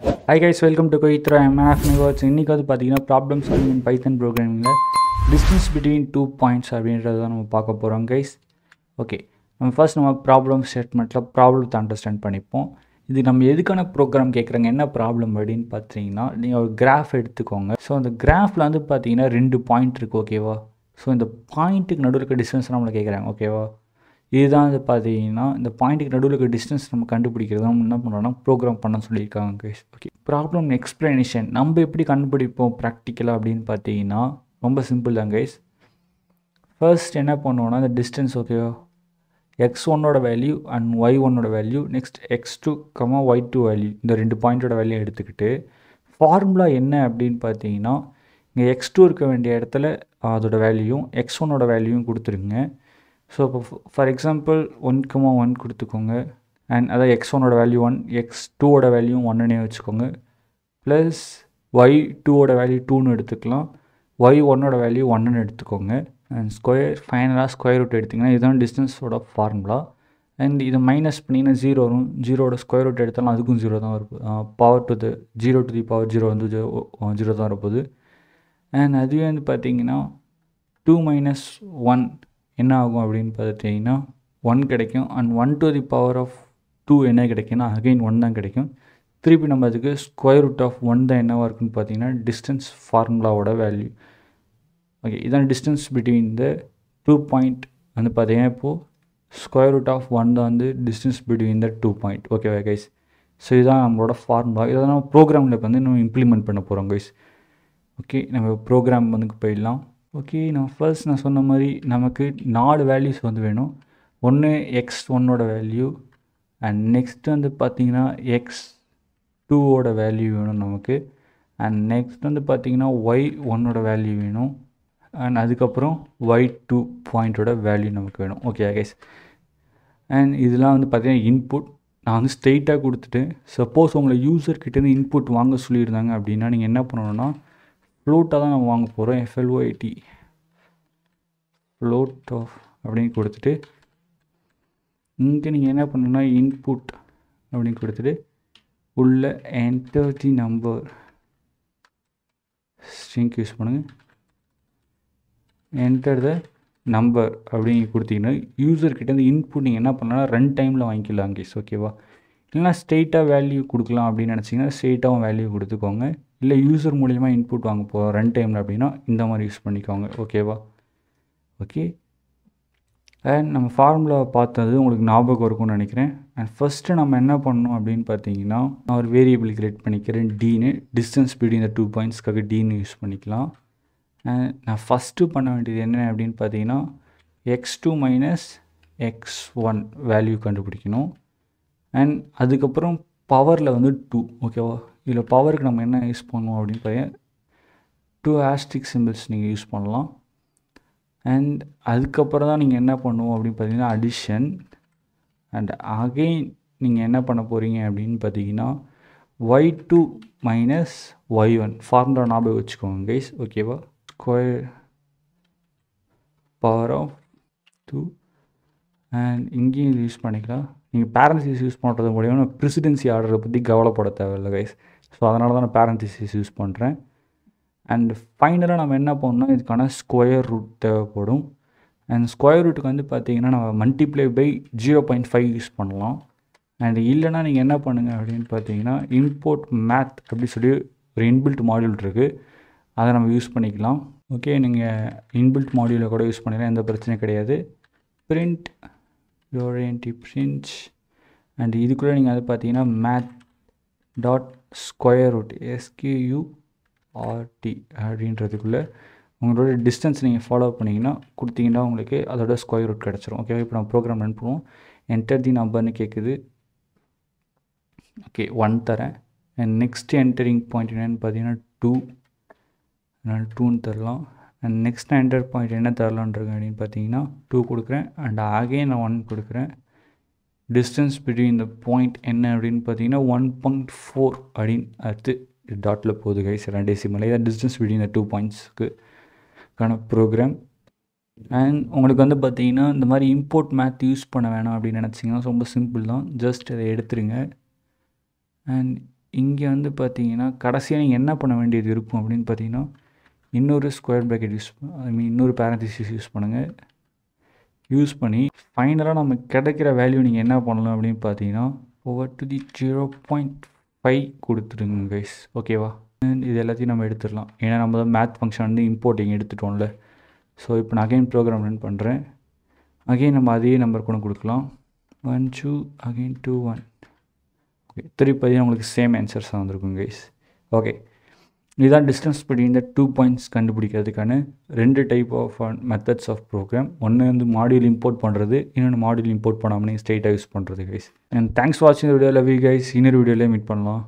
Hi guys, welcome to Koithra. I'm Manaf Nigots. இன்னைக்கு வந்து பார்த்தீங்கன்னா ப்ராப்ளம் சால்விங் இன் பைத்தன் ப்ரோக்ராமிங்கில் distance between 2 points அப்படின்றத நம்ம பார்க்க போகிறோம் கைஸ். ஓகே, நம்ம ப்ராப்ளம் ஸ்டேட்மெண்ட்டில் ப்ராப்ளத்தை அண்டர்ஸ்டாண்ட் பண்ணிப்போம். இது நம்ம எதுக்கான ப்ரோக்ராம் கேட்குறாங்க, என்ன ப்ராப்ளம் அப்படின்னு பார்த்தீங்கன்னா, நீங்கள் ஒரு கிராஃப் எடுத்துக்கோங்க. ஸோ அந்த கிராஃபில் வந்து பார்த்தீங்கன்னா 2 பாயிண்ட் இருக்குது, ஓகேவா? ஸோ இந்த பாயிண்ட்டுக்கு நடுவில் இருக்க டிஸ்டன்ஸ் நம்மளை கேட்குறாங்க, ஓகேவா? இதுதான் வந்து பார்த்தீங்கன்னா இந்த பாயிண்ட்டுக்கு நடுவில் இருக்க டிஸ்டன்ஸ் நம்ம கண்டுபிடிக்கிறது நம்ம என்ன பண்ணுறோம்னா ப்ரோக்ராம் பண்ண சொல்லியிருக்காங்க கைஸ். ஓகே, ப்ராப்ளம் எக்ஸ்பிளனேஷன் நம்ம எப்படி கண்டுபிடிப்போம் ப்ராக்டிக்கலாக அப்படின்னு பார்த்தீங்கன்னா ரொம்ப சிம்பிள் தான் கைஸ். ஃபர்ஸ்ட் என்ன பண்ணுவோன்னா இந்த டிஸ்டன்ஸ், ஓகேவா, x1ஓட வேல்யூ அண்ட் y1ஓட value, next x2, y2 value, இந்த 2 பாயிண்ட்டோட வேல்யூ எடுத்துக்கிட்டு ஃபார்முலா என்ன அப்படின்னு பார்த்தீங்கன்னா இங்கே x2 இருக்க வேண்டிய இடத்துல அதோட வேல்யூயும் x1ஓட வேல்யூயும் கொடுத்துருங்க. ஸோ இப்போ ஃபார் எக்ஸாம்பிள் 1,1 கொடுத்துக்கோங்க. அண்ட் அதான் x1ஓட வேல்யூ 1, x2ஓட வேல்யூ 1னே வச்சுக்கோங்க. ப்ளஸ் y2ஓட வேல்யூ 2ன்னு எடுத்துக்கலாம், y1ஓட வேல்யூ 1ன்னு எடுத்துக்கோங்க. அண்ட் ஃபைனலாக ஸ்கொயர் ரூட் எடுத்திங்கன்னா இதுதான் டிஸ்டன்ஸோட ஃபார்முலா. அண்ட் இதை மைனஸ் பண்ணிங்கன்னா 0 வரும். 0ஓட ஸ்கொயர் ரூட் எடுத்தாலும் அதுக்கும் 0 தான் வரப்போகுது. Power to the 0 to the power 0 வந்து 0 தான் வரப்போகுது. அண்ட் அதுவே வந்து பார்த்தீங்கன்னா 2 - 1 என்ன ஆகும் அப்படின்னு பார்த்தீங்கன்னா 1 கிடைக்கும். And 1 to the power of 2 என்ன கிடைக்குன்னா அகெயின் 1 தான் கிடைக்கும். திருப்பி நம்ம அதுக்கு ஸ்கொயர் ரூட் ஆஃப் 1 தான் என்னவாக இருக்குன்னு பார்த்தீங்கன்னா டிஸ்டன்ஸ் ஃபார்முலாவோட வேல்யூ. ஓகே, இதான் டிஸ்டன்ஸ் பிட்வீன் த 2 பாயிண்ட் வந்து பார்த்தீங்கன்னா இப்போது ஸ்கொயர் ரூட் ஆஃப் 1 தான் வந்து டிஸ்டன்ஸ் பிட்வீன் த 2 பாயிண்ட். ஓகேவா கைஸ்? ஸோ இதுதான் நம்மளோட ஃபார்முலா. இதை நம்ம ப்ரோக்ராமில் வந்து நம்ம இம்ப்ளிமெண்ட் பண்ண போகிறோம் கைஸ். ஓகே, நம்ம ப்ரோக்ராம் வந்து போயிடலாம். ஓகே, நான் சொன்ன மாதிரி நமக்கு 4 வேல்யூஸ் வந்து வேணும். ஒன்று x1ஓட வேல்யூ, அண்ட் நெக்ஸ்ட் வந்து பார்த்திங்கன்னா x2ஓட வேல்யூ வேணும் நமக்கு. அண்ட் நெக்ஸ்ட் வந்து பார்த்திங்கன்னா y1ஓட வேல்யூ வேணும். அண்ட் அதுக்கப்புறம் y2 பாயிண்ட்டோட வேல்யூ நமக்கு வேணும். Okay guys? அண்ட் இதெல்லாம் வந்து பார்த்திங்கன்னா இன்புட் நான் வந்து ஸ்ட்ரெயிட்டாக கொடுத்துட்டேன். சப்போஸ் உங்களை யூசர்கிட்டேருந்து இன்புட் வாங்க சொல்லியிருந்தாங்க அப்படின்னா நீங்கள் என்ன பண்ணணுன்னா ஃப்ளோட்டாக தான் நம்ம வாங்க போகிறோம். FLOAT ஃப்ளோட் ஆஃப் அப்படின்னு கொடுத்துட்டு இங்கே நீங்கள் என்ன பண்ணணுன்னா இன்புட் அப்படின்னு கொடுத்துட்டு உள்ள enter the number string use பண்ணுங்கள். என்டர் த நம்பர் அப்படின்னு கொடுத்தீங்கன்னா யூசர்கிட்டேருந்து இன்புட் நீங்கள் என்ன பண்ணலாம் ரன் டைமில் வாங்கிக்கலாம் கேஸ். ஓகேவா? இல்லைனா ஸ்ட்ரெயிட்டாக வேல்யூ கொடுக்கலாம் அப்படின்னு நினச்சிங்கன்னா ஸ்ட்ரெயிட்டாகவும் வேல்யூ கொடுத்துக்கோங்க. இல்லை யூசர் மூலிமா இன்புட் வாங்க போகிறோம் ரன் டைமில் அப்படின்னா இந்த மாதிரி யூஸ் பண்ணிக்கோங்க. ஓகேவா? ஓகே, அண்ட் நம்ம ஃபார்முலா பார்த்தது உங்களுக்கு ஞாபகம் இருக்கும்னு நினைக்கிறேன். அண்ட் ஃபஸ்ட்டு நம்ம என்ன பண்ணணும் அப்படின்னு பார்த்தீங்கன்னா நான் ஒரு வேரியபிள் கிரியேட் பண்ணிக்கிறேன் டீன்னு. டிஸ்டன்ஸ் பிட்வீன் இந்த 2 பாயிண்ட்ஸ்க்காக டீன்னு யூஸ் பண்ணிக்கலாம். அண்ட் நான் ஃபஸ்ட்டு பண்ண வேண்டியது என்ன அப்படின்னு பார்த்தீங்கன்னா x2 - x1 வேல்யூ கண்டுபிடிக்கணும். அண்ட் அதுக்கப்புறம் பவரில் வந்து 2. ஓகேவா? இதில் பவருக்கு நம்ம என்ன யூஸ் பண்ணுவோம் அப்படின்னு பார்த்தீங்கன்னா 2 ஆஸ்ட்ரிக் சிம்பிள்ஸ் நீங்கள் யூஸ் பண்ணலாம். அண்ட் அதுக்கப்புறம் தான் நீங்கள் என்ன பண்ணுவோம் அப்படின்னு பார்த்தீங்கன்னா அடிஷன். அண்ட் அகெயின் நீங்கள் என்ன பண்ண போகிறீங்க அப்படின்னு பார்த்தீங்கன்னா y2 - y1 ஃபார்முலா ஞாபகம் வச்சுக்கோங்க கைஸ். ஓகேவா? Square power of 2. அண்ட் இங்கேயும் இது யூஸ் பண்ணிக்கலாம். நீங்கள் பேரன்சிஸ் யூஸ் பண்ணுறது மூலிமா நான் ப்ரெசிடென்சி ஆர்டரை பற்றி கவலைப்பட தேவையில்லை கைஸ். ஸோ அதனால தான் நான் பேரன்சிஸ் யூஸ் பண்ணுறேன். அண்ட் ஃபைனலாக நம்ம என்ன பண்ணோம்னா இதுக்கான ஸ்கொயர் ரூட் தேவைப்படும். அண்ட் ஸ்கொயர் ரூட்டுக்கு வந்து பார்த்திங்கன்னா நம்ம மல்டிப்ளை பை 0.5 யூஸ் பண்ணலாம். அண்ட் இல்லைனா நீங்கள் என்ன பண்ணுங்கள் அப்படின்னு பார்த்தீங்கன்னா இம்போர்ட் மேத் அப்படி சொல்லி ஒரு இன்பில்ட் மாடியூல் இருக்குது, அதை நம்ம யூஸ் பண்ணிக்கலாம். ஓகே, நீங்கள் இன்பில்ட் மாடியூலை கூட யூஸ் பண்ணிக்கலாம், எந்த பிரச்சனையும் கிடையாது. பிரிண்ட் பிரிண்ட் அண்ட் இதுக்குள்ளே நீங்கள் அது பார்த்தீங்கன்னா math dot square root SQURT அப்படின்றதுக்குள்ளே உங்களோட டிஸ்டன்ஸ் நீங்கள் ஃபாலோ பண்ணிங்கன்னா கொடுத்தீங்கன்னா உங்களுக்கு அதோட ஸ்கொயர் ரூட் கிடச்சிரும். ஓகே, இப்போ நம்ம ப்ரோக்ராம் ரன் பண்ணுவோம். என்டர் தி நம்பர்னு கேட்குது. ஓகே, 1 தரேன். அண்ட் நெக்ஸ்ட் என்டரிங் பாயிண்ட் என்னென்னு பார்த்தீங்கன்னா 2. அதனால் 2ன்னு தரலாம். அண்ட் நெக்ஸ்ட் என்டர் பாயிண்ட் என்ன தரலான்றது அப்படின்னு பார்த்தீங்கன்னா 2 கொடுக்குறேன். அண்ட் அகைன் நான் 1 கொடுக்குறேன். டிஸ்டன்ஸ் பிட்வீன் த பாயிண்ட் என்ன அப்படின்னு பார்த்தீங்கன்னா 1.4 அப்படின்னு அடுத்து டாட்டில் போகுது கைஸ், 2 டெசிமல். இதான் டிஸ்டன்ஸ் பிட்வீன் த 2 பாயிண்ட்ஸ்க்குக்கான ப்ரோக்ராம். அண்ட் உங்களுக்கு வந்து பார்த்தீங்கன்னா இந்த மாதிரி இம்போர்ட் மேத் யூஸ் பண்ண வேணாம் அப்படின்னு நினச்சிங்கன்னா ரொம்ப சிம்பிள் தான். ஜஸ்ட் அதை எடுத்துருங்க. அண்ட் இங்கே வந்து பார்த்தீங்கன்னா கடைசியாக நீங்கள் என்ன பண்ண வேண்டியது இருக்கும் அப்படின்னு பார்த்தீங்கன்னா இன்னொரு ஸ்கொயர் ப்ராக்கெட் இன்னொரு பேரந்திசிஸ் யூஸ் பண்ணுங்கள். யூஸ் பண்ணி ஃபைனலாக நமக்கு கிடைக்கிற வேல்யூ நீங்கள் என்ன பண்ணலாம் அப்படின்னு பார்த்தீங்கன்னா ஓவர் டு தி 0.5 கொடுத்துருங்க கைஸ். ஓகேவா? இது எல்லாத்தையும் நம்ம எடுத்துடலாம். ஏன்னா நம்ம தான் மேத் ஃபங்க்ஷன் வந்து இம்போர்ட்டிங் எடுத்துட்டோம்ல. ஸோ இப்போ நான் அகைன் ப்ரோக்ராம் ரன் பண்ணுறேன். அகைன் நம்ம அதே நம்பர் கூட கொடுக்கலாம். 1 2 அகைன் 2 1. ஓகே, திருப்பி உங்களுக்கு சேம் ஆன்சர்ஸ் தான் வந்திருக்கும் கைஸ். ஓகே, இதுதான் டிஸ்டன்ஸ் பிட்வீன் இந்த 2 பாயிண்ட்ஸ் கண்டுபிடிக்கிறதுக்கான 2 type of methods of program. ஒன்று வந்து மாடியூல் இம்போர்ட் பண்ணுறது, இன்னொன்று மாடியூல் இம்போர்ட் பண்ணாமல் நீங்கள் ஸ்ட்ரெயிட்டாக யூஸ் பண்ணுறது கைஸ். அண்ட் தேங்க்ஸ் ஃபார் வாட்சிங் வீடியோ. Love you guys. இன்னொரு வீடியோவில் மீட் பண்ணலாம்.